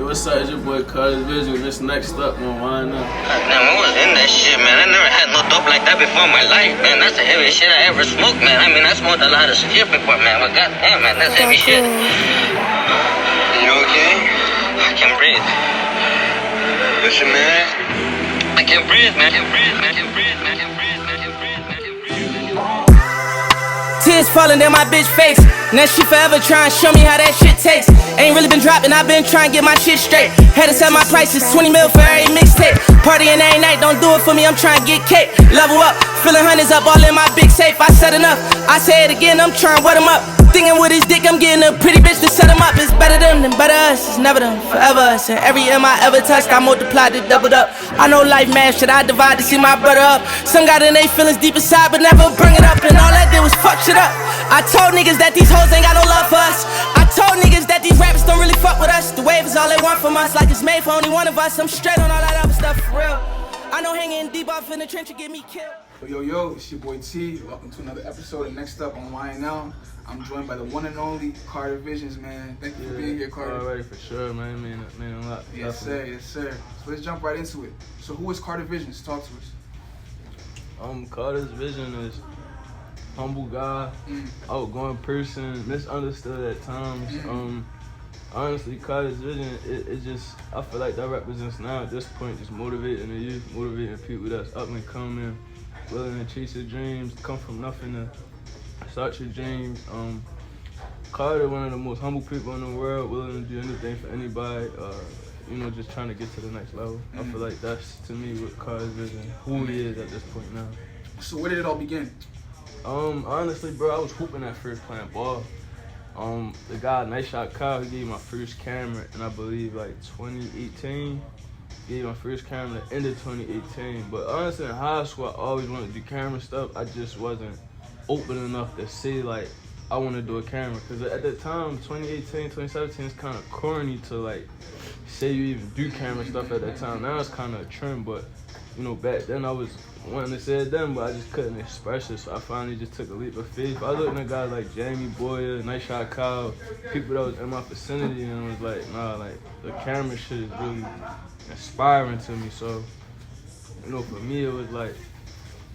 Yo, what's up? It's your boy Cuz Vision. This next up on Why Not? Damn, I was in that shit, man. I never had no dope like that before in my life, man. That's the heaviest shit I ever smoked, man. I mean, I smoked a lot of shit before, man. But goddamn, man, that's heavy shit. You okay? I can't breathe. Listen, man. I can't breathe, man. I can't breathe, man. I can't breathe, man. I can't breathe, man. I can't breathe, man. I can't breathe. Tears falling down my bitch face. Now she forever trying to show me how that shit tastes. Ain't really been dropping, I've been trying to get my shit straight. Had to set my prices, 20 mil for every mixtape. Partying every night, don't do it for me, I'm trying to get cake. Level up, filling hundreds up, all in my big safe. I said enough, I say it again, I'm trying to wet him up. Thinking with his dick, I'm getting a pretty bitch to set him up. It's better them than better us, it's never them, forever us. And every M I ever touched, I multiplied it, doubled up. I know life math, should I divide to see my brother up? Some got in they feelings deep inside, but never bring it up. And all that did was fuck shit up. I told niggas that these hoes ain't got no love for us. I told niggas that these rappers don't really fuck with us. The wave is all they want from us, like it's made for only one of us. I'm straight on all that other stuff for real. I know hanging deep off in the trench will get me killed. Yo, it's your boy T. Welcome to another episode of Next Up on Why Now. I'm joined by the one and only Carter Visions, man. Thank you for being here, Carter. Already for sure, man. Man, a lot. Yes, sir. Yes, sir. So let's jump right into it. So who is Carter Visions? Talk to us. Carter's Vision is humble guy, outgoing person, misunderstood at times. Honestly, Carter's Vision, it just, I feel like that represents now at this point, just motivating the youth, motivating people that's up and coming, willing to chase their dreams, come from nothing to start your dreams. Carter, one of the most humble people in the world, willing to do anything for anybody, just trying to get to the next level. I feel like that's, to me, what Carter's Vision, who he is at this point now. So where did it all begin? Honestly, bro, I was hooping at first playing ball. The guy, Nice Shot Kyle, he gave me my first camera in, I believe, like 2018. Gave me my first camera at the end of 2018. But honestly, in high school, I always wanted to do camera stuff. I just wasn't open enough to say, like, I want to do a camera. Because at the time, 2018, 2017, it's kind of corny to, like, say you even do camera stuff at that time. Now it's kind of a trend, but, back then I was wanting to say it then, but I just couldn't express it, so I finally just took a leap of faith. I looked at guys like Jamie Boyer, Nice Shot Kyle, people that was in my vicinity, and was like, nah, like, the camera shit is really inspiring to me. So, for me, it was like,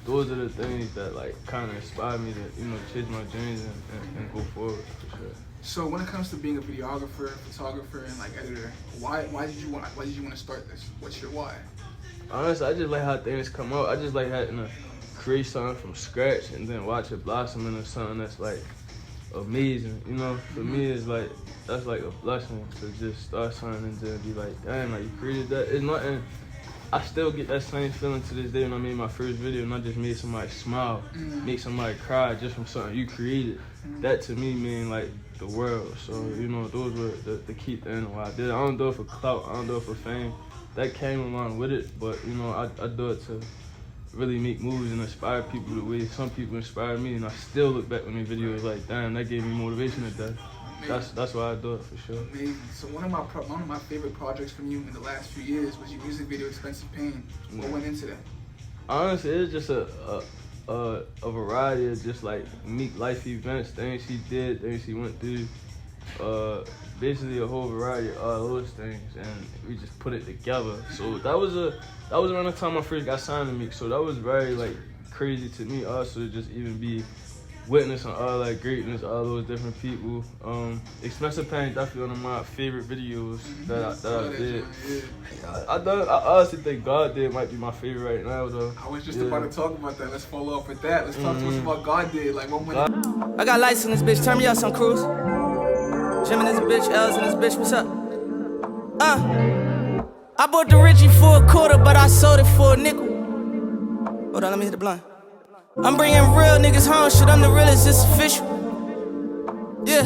those are the things that, like, kind of inspired me to, chase my dreams and go forward, for sure. So when it comes to being a videographer, photographer, and, like, editor, why did you want to start this? What's your why? Honestly, I just like how things come out. I just like having to create something from scratch and then watch it blossom into something that's like amazing. For me, it's like, that's like a blessing to just start something and then be like, damn, like you created that. It's nothing. I still get that same feeling to this day when I made my first video and I just made somebody smile, make somebody cry just from something you created. That to me mean like the world. So, those were the key things why I did it. I don't do it for clout, I don't do it for fame. That came along with it, but I do it to really make moves and inspire people the way some people inspire me, and I still look back on these videos like, damn, that gave me motivation to death. That's why I do it for sure. Amazing. So one of my favorite projects from you in the last few years was your music video, Expensive Pain. What went into that? Honestly, it's just a variety of just like Meek life events, things he did, things he went through. Basically a whole variety of all those things, and we just put it together. So that was around the time I first got signed to Meek. So that was very like crazy to me also to just even be witnessing all that greatness, all those different people. Expensive Pain definitely one of my favorite videos that I did. I honestly think God Did might be my favorite right now though. I was just about to talk about that. Let's follow up with that. Let's talk to us about God Did. Like what went. I got lights in this bitch, turn me up some cruise. Jim in this bitch, L's in this bitch, what's up? I bought the Richie for a quarter, but I sold it for a nickel. Hold on, let me hit the blunt. I'm bringing real niggas home, shit, I'm the realest, it's official. Yeah,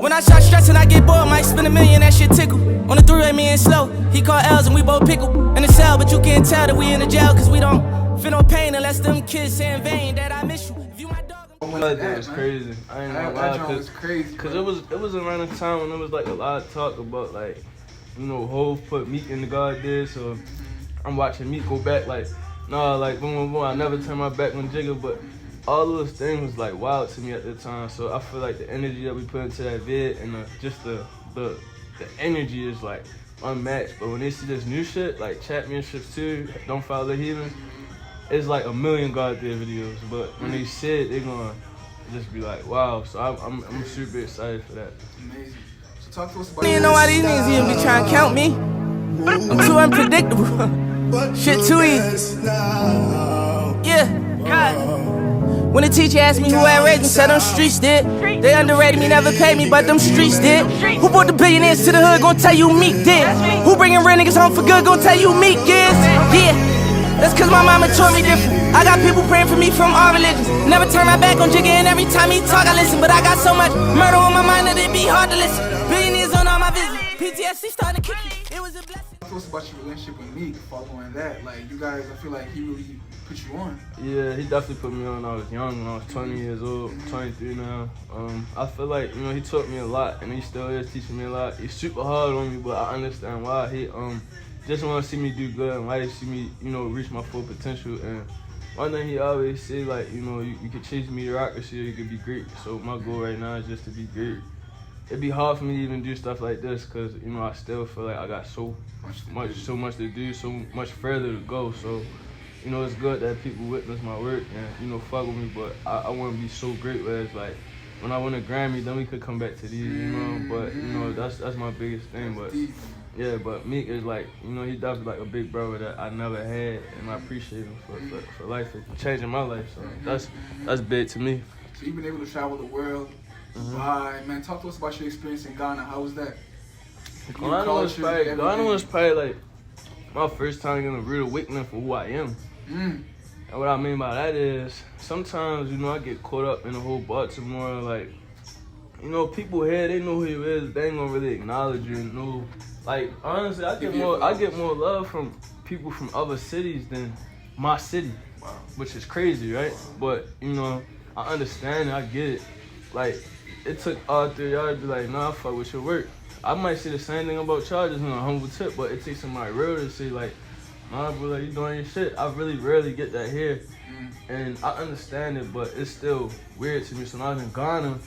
when I start stressing, I get bored, might spend $1 million, that shit tickle. On the three-way, me and slow, he called L's and we both pickle. In the cell, but you can't tell that we in the jail, cause we don't feel no pain unless them kids say in vain that I miss you. If you my dog, That was crazy. I ain't gonna lie, cause it was around a time when there was like a lot of talk about like, Hov put Meek in the God Did, so I'm watching Meek go back like, nah, like boom, boom, boom. I never turn my back on Jigga, but all those things was like wild to me at the time. So I feel like the energy that we put into that vid and just the the energy is like unmatched. But when they see this new shit, like championships too, Don't Follow the Heathen, it's like 1 million God there videos. But when they see it, they're gonna just be like, wow. So I'm super excited for that. Amazing. So talk to us about. You know why these niggas here be trying to count me? I'm too unpredictable. Shit too easy. Yeah. When the teacher asked me who I raised me, said them streets did. They underrated me, never paid me, but them streets did. Who brought the billionaires to the hood, gon' tell you Meek did. Who bringing real niggas home for good, gon' tell you Meek is. Yeah, that's cause my mama taught me different. I got people praying for me from all religions. Never turn my back on Jigga, and every time he talk I listen. But I got so much murder on my mind that it be hard to listen. Billionaires on all my visits. PTSD starting to kick me. It was a blessing. Talk to us about your relationship with Meek, following that. Like, you guys, I feel like he really put you on. Yeah, he definitely put me on when I was young, when I was 20 years old, 23 now. I feel like, you know, he taught me a lot, and he still is teaching me a lot. He's super hard on me, but I understand why. He just want to see me do good and why he see me, you know, reach my full potential. And one thing he always say, like, you know, you can chase mediocrity or you can be great. So my goal right now is just to be great. It'd be hard for me to even do stuff like this because, you know, I still feel like I got so much to do, so much further to go. So, you know, it's good that people witness my work and, you know, fuck with me, but I want to be so great where it's like, when I win a Grammy, then we could come back to these, you know, but, you know, that's my biggest thing, but, yeah, but Meek is like, you know, he definitely like a big brother that I never had, and I appreciate him for life, for changing my life, so that's big to me. So you've been able to travel the world. Bye, man. Talk to us about your experience in Ghana. How was that? Ghana was probably like my first time getting a real awakening for who I am. And what I mean by that is sometimes, you know, I get caught up in the whole Baltimore, like, you know, people here, they know who you is, they ain't gonna really acknowledge you and know. Like, honestly, I get more love from people from other cities than my city, which is crazy, right? But, you know, I understand it, I get it. Like, it took all 3 y'all to be like, nah, I fuck with your work. I might say the same thing about y'all, just on a humble tip, but it takes somebody real to say, like, nah, bro, like, you doing your shit. I really rarely get that here. And I understand it, but it's still weird to me. So when I was in Ghana,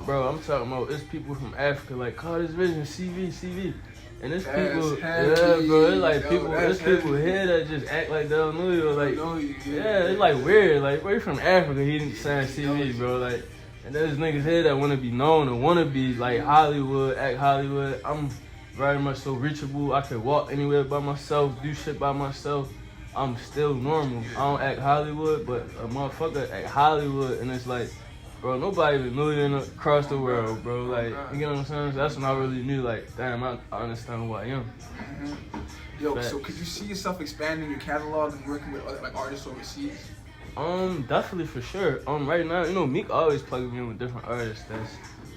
bro, I'm talking about, it's people from Africa, like, call this vision, CV. And it's people, yeah, bro, it's like people here that just act like they don't know you. Like, yeah, it's like weird. Like, bro, you from Africa, he didn't sign CV, bro. Like, and there's niggas here that want to be known and want to be like Hollywood, act Hollywood. I'm very much so reachable. I can walk anywhere by myself, do shit by myself. I'm still normal. I don't act Hollywood, but a motherfucker act Hollywood, and it's like, bro, nobody even knew you across the world, bro. Like, you know what I'm saying? So that's when I really knew, like, damn, I understand who I am. Yo, so could you see yourself expanding your catalog and working with other, like, artists overseas? Definitely, for sure. Right now, you know, Meek always plugging me in with different artists. That's,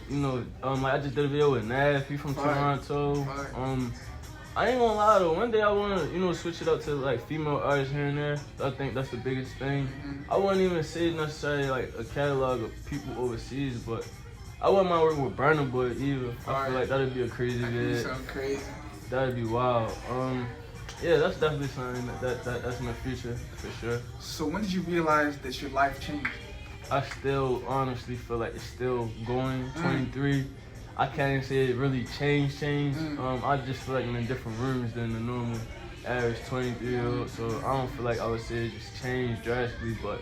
you know, like I just did a video with Nav, he from Toronto. I ain't gonna lie though, one day I wanna, you know, switch it up to like female artists here and there. I think that's the biggest thing. I wouldn't even say necessarily like a catalog of people overseas, but I wouldn't mind working with Burna Boy either. I feel like that'd be a crazy vid. Sound crazy. That'd be wild. Yeah, that's definitely something that's in the future for sure. So when did you realize that your life changed? I still honestly feel like it's still going. 23. I can't even say it really changed. I just feel like I'm in different rooms than the normal average 23-year-old. So I don't feel like I would say it just changed drastically, but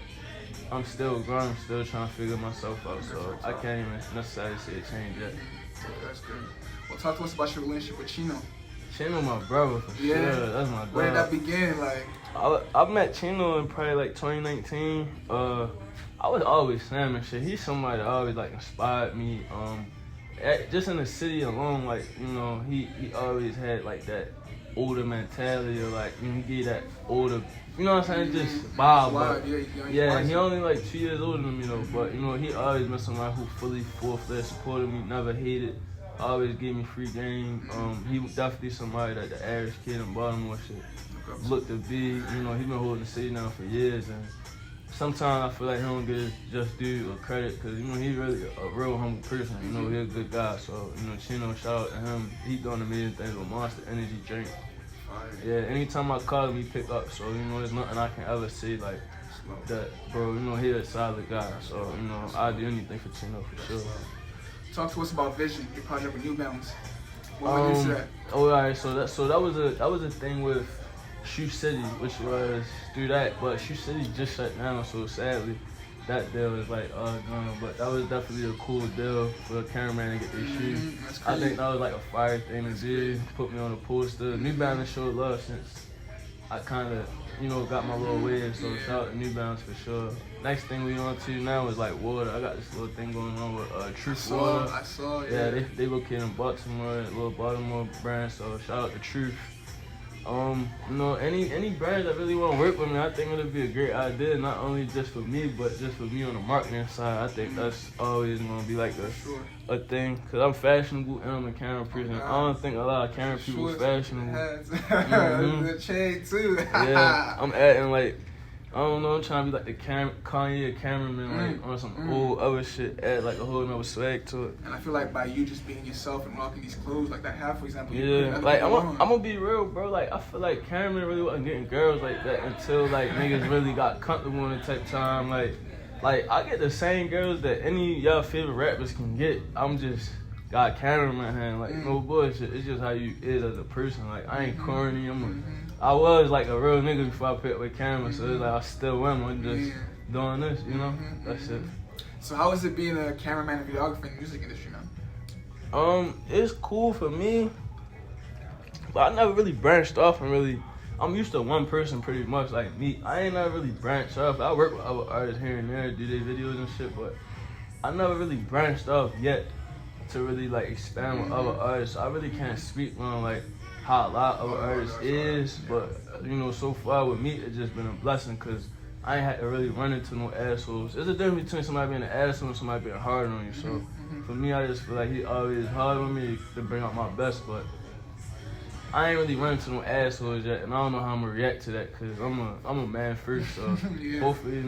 I'm still growing. I'm still trying to figure myself out. So I can't even necessarily say it changed yet. That's good. Well, talk to us about your relationship with Chino. Chino, my brother, for sure. That's my dog. Where did that begin? Like, I met Chino in probably like 2019. I was always Sam and shit. He's somebody that always like inspired me. Just in the city alone, like, you know, he always had like that older mentality, or like, you know, he gave that older, you know what I'm saying, just vibe. Yeah, he only like 2 years older than me though, but you know, he always been somebody who fully full-fledged supported me, never hated. Always gave me free game. He was definitely somebody that the average kid in Baltimore should look to be. You know, he been holding the city down for years, and sometimes I feel like he don't get his just due or credit, because, you know, he's really a real humble person. You know, he's a good guy. So, you know, Chino, shout out to him. He doing amazing things with Monster Energy drink. Yeah, anytime I call him, he pick up. So, you know, there's nothing I can ever say like that, bro. You know, he's a solid guy. So, you know, I'd do anything for Chino for sure. Talk to us about Vision, your project with New Balance. What went into that? Oh, all right. So that was a thing with Shoe City, which was through that. But Shoe City just shut down, so sadly, that deal is like gone. But that was definitely a cool deal for a cameraman to get their shoes. I think that was like a fire thing to do. Put me on the poster. New Balance showed love since I kind of, got my little wave. So shout out to New Balance for sure. Next thing we on to now is like water. I got this little thing going on with Truth Water. I saw. Yeah, they located in Baltimore, a little Baltimore brand. So shout out to Truth. Any brands that really want to work with me, I think it'll be a great idea, not only just for me, but just for me on the marketing side. I think that's always going to be like a thing, because I'm fashionable and I'm a camera person. I don't think a lot of camera people are fashionable. The chain too. Yeah, I'm acting like, I don't know, I'm trying to be like the Kanye cameraman, like on some old other shit, add like a whole nother swag to it. And I feel like by you just being yourself and rocking these clothes like that hat, for example. Yeah, like I'm gonna be real, bro. Like I feel like cameramen really wasn't getting girls like that until like niggas really got comfortable in the type time. Like I get the same girls that any of y'all favorite rappers can get. I'm just got cameraman hand, like no bullshit. It's just how you is as a person. Like I ain't corny. I was like a real nigga before I picked up a camera, so it's like I still am. I'm just doing this, That's it. So how is it being a cameraman and videographer in the music industry now? It's cool for me, but I never really branched off and really. I'm used to one person pretty much, like me. I ain't never really branched off. I work with other artists here and there, do their videos and shit, but I never really branched off yet to really like expand with other artists. So I really can't speak on like how a lot of other artists is, but so far with me, it's just been a blessing because I ain't had to really run into no assholes. There's a difference between somebody being an asshole and somebody being hard on you. So for me, I just feel like he always hard on me to bring out my best, but I ain't really run into no assholes yet, and I don't know how I'm gonna react to that because I'm a man first. So hopefully,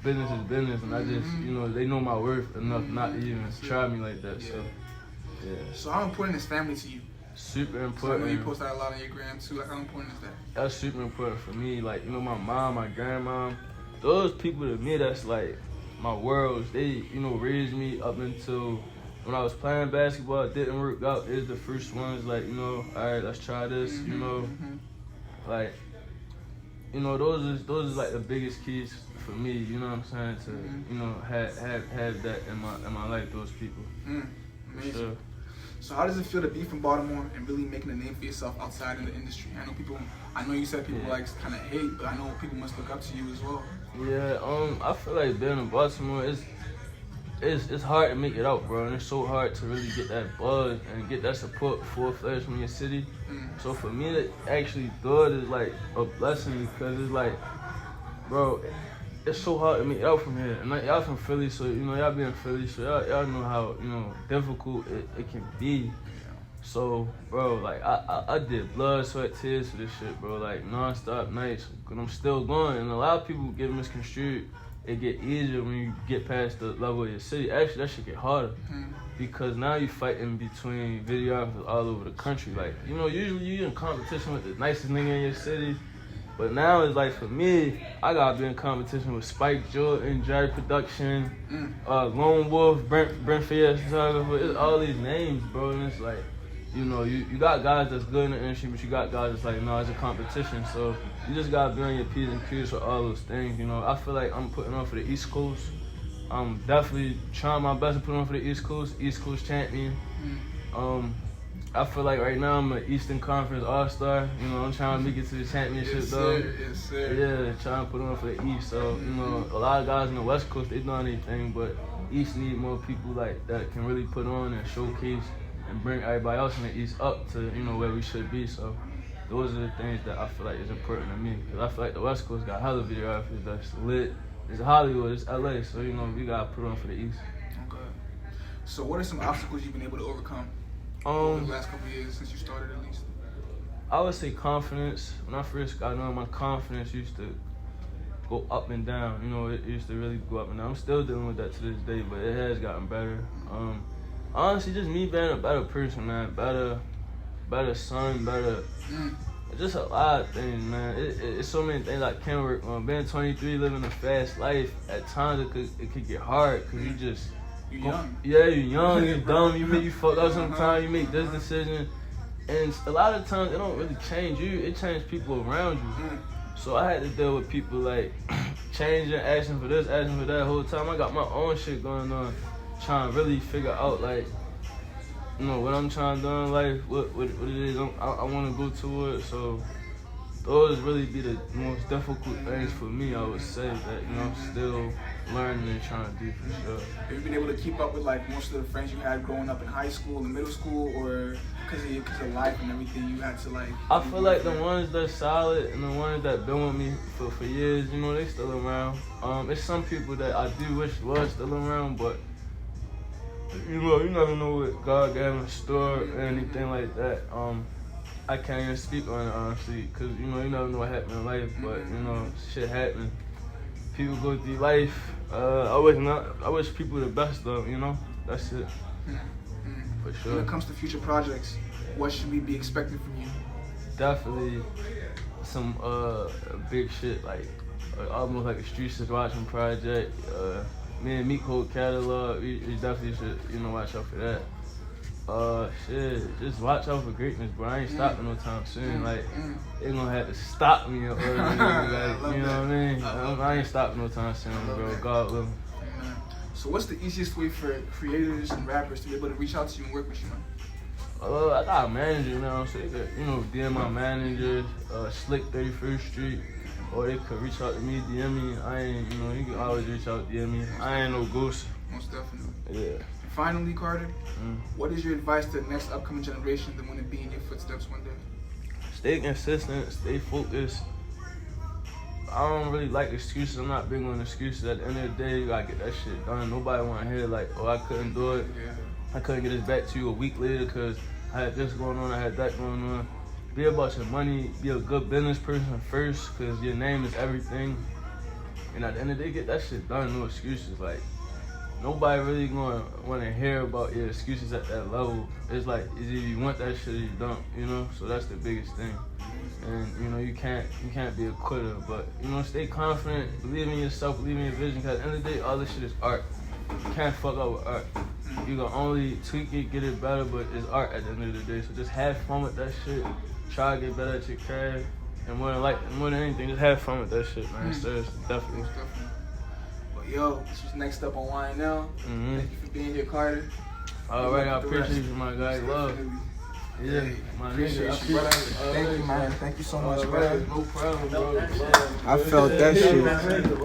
business is business, and I just, they know my worth enough not to even try me like that. So yeah. So how important is family to you? Super important. So I know you post that a lot on your gram too. Like, how important is that? That's super important for me. Like, my mom, my grandma, those people to me, that's like my worlds. They, raised me up until when I was playing basketball. It didn't work out. It's the first ones, like, all right, let's try this. Like, those is like the biggest keys for me. You know what I'm saying? To have that in my life. Those people. Amazing. Sure. So how does it feel to be from Baltimore and really making a name for yourself outside in the industry? I know you said people like kind of hate, but I know people must look up to you as well. Yeah, I feel like being in Baltimore it's hard to make it out, bro, and it's so hard to really get that buzz and get that support full-fledged from your city. So for me to actually do it is like a blessing because it's like, bro, it's so hard to make it out from here. And like, y'all from Philly, so y'all be in Philly, so y'all know how difficult it can be. So, bro, like I did blood, sweat, tears for this shit, bro. Like non-stop nights, and I'm still going. And a lot of people get misconstrued. It get easier when you get past the level of your city. Actually, that shit get harder because now you fighting between videographers all over the country. Like, usually you in competition with the nicest nigga in your city. But now it's like, for me, I gotta be in competition with Spike Jordan, Jerry Production, Lone Wolf, Brent Fayette photographer. It's all these names, bro. And it's like, you got guys that's good in the industry, but you got guys that's like, no, it's a competition. So you just gotta be on your P's and Q's for all those things. I feel like I'm putting on for the East Coast. I'm definitely trying my best to put on for the East Coast champion. I feel like right now I'm an Eastern Conference All-Star. I'm trying to make it to the championship, though. Yes, sir. Yeah, trying to put on for the East. So, a lot of guys in the West Coast, they doing anything, but East need more people like that can really put on and showcase and bring everybody else in the East up to, where we should be. So, those are the things that I feel like is important to me. Because I feel like the West Coast got hella videographers that's lit. It's Hollywood, it's LA, so, we got to put on for the East. Okay. So, what are some obstacles you've been able to overcome? Over the last couple of years since you started, at least? I would say confidence. When I first got on, my confidence used to go up and down. It used to really go up and down. I'm still dealing with that to this day, but it has gotten better. Honestly, just me being a better person, man. Better son, better. Just a lot of things, man. It's so many things I can work on. Being 23, living a fast life, at times it could get hard because you just. You're young. Yeah, you're young, you're dumb, you fuck up sometimes, you make this decision. And a lot of times it don't really change you, it changes people around you. So I had to deal with people like changing, asking for this, asking for that whole time. I got my own shit going on, trying to really figure out like, you know, what I'm trying to do in life, what it is I want to go towards. So those really be the most difficult things for me, I would say, that, you know, I'm still learning and trying to do for sure. Have you been able to keep up with like most of the friends you had growing up in high school and middle school, or because of life and everything you had to like? I feel like the ones that's solid and the ones that been with me for years, you know, they still around. It's some people that I do wish was still around, but you know, you never know what God got in store or anything like that. I can't even speak on it honestly, cause you know, you never know what happened in life, but you know, shit happen. People go through life. I wish people the best though, you know? That's it. For sure. When it comes to future projects, what should we be expecting from you? Definitely some big shit, like almost like a Streets is Watching project. Me and Meek whole catalog, we definitely should, you know, watch out for that. Shit, just watch out for greatness, bro. I ain't stopping no time soon. Like, they gonna have to stop me or like, you know what I mean? I ain't stopping no time soon, bro. God willing. So what's the easiest way for creators and rappers to be able to reach out to you and work with you, man? I got a manager now, so they could, you know, DM my manager, Slick 31st Street, or they could reach out to me, DM me. I ain't, you know, you can always reach out, DM me. I ain't no ghost. Most definitely. Yeah. Finally, Carter, what is your advice to the next upcoming generation that want to be in your footsteps one day? Stay consistent, stay focused. I don't really like excuses. I'm not big on excuses. At the end of the day, you gotta get that shit done. Nobody wanna hear like, oh, I couldn't do it. I couldn't get this back to you a week later because I had this going on, I had that going on. Be about your money, be a good business person first, because your name is everything. And at the end of the day, get that shit done, no excuses. Like, nobody really gonna wanna hear about your excuses at that level. It's like, it's either you want that shit or you don't, you know? So that's the biggest thing. And you know, you can't be a quitter, but you know, stay confident, believe in yourself, believe in your vision, because at the end of the day, all this shit is art. You can't fuck up with art. You can only tweak it, get it better, but it's art at the end of the day. So just have fun with that shit. Try to get better at your craft. And more than anything, just have fun with that shit, man. Seriously, definitely. But yo, this was Next Up on Wine Now. Thank you for being here, Carter. All right, I appreciate you, my guy. Love. Yeah, my nigga. Thank you, man. Thank you so much, bro. No problem, bro. I felt that shit.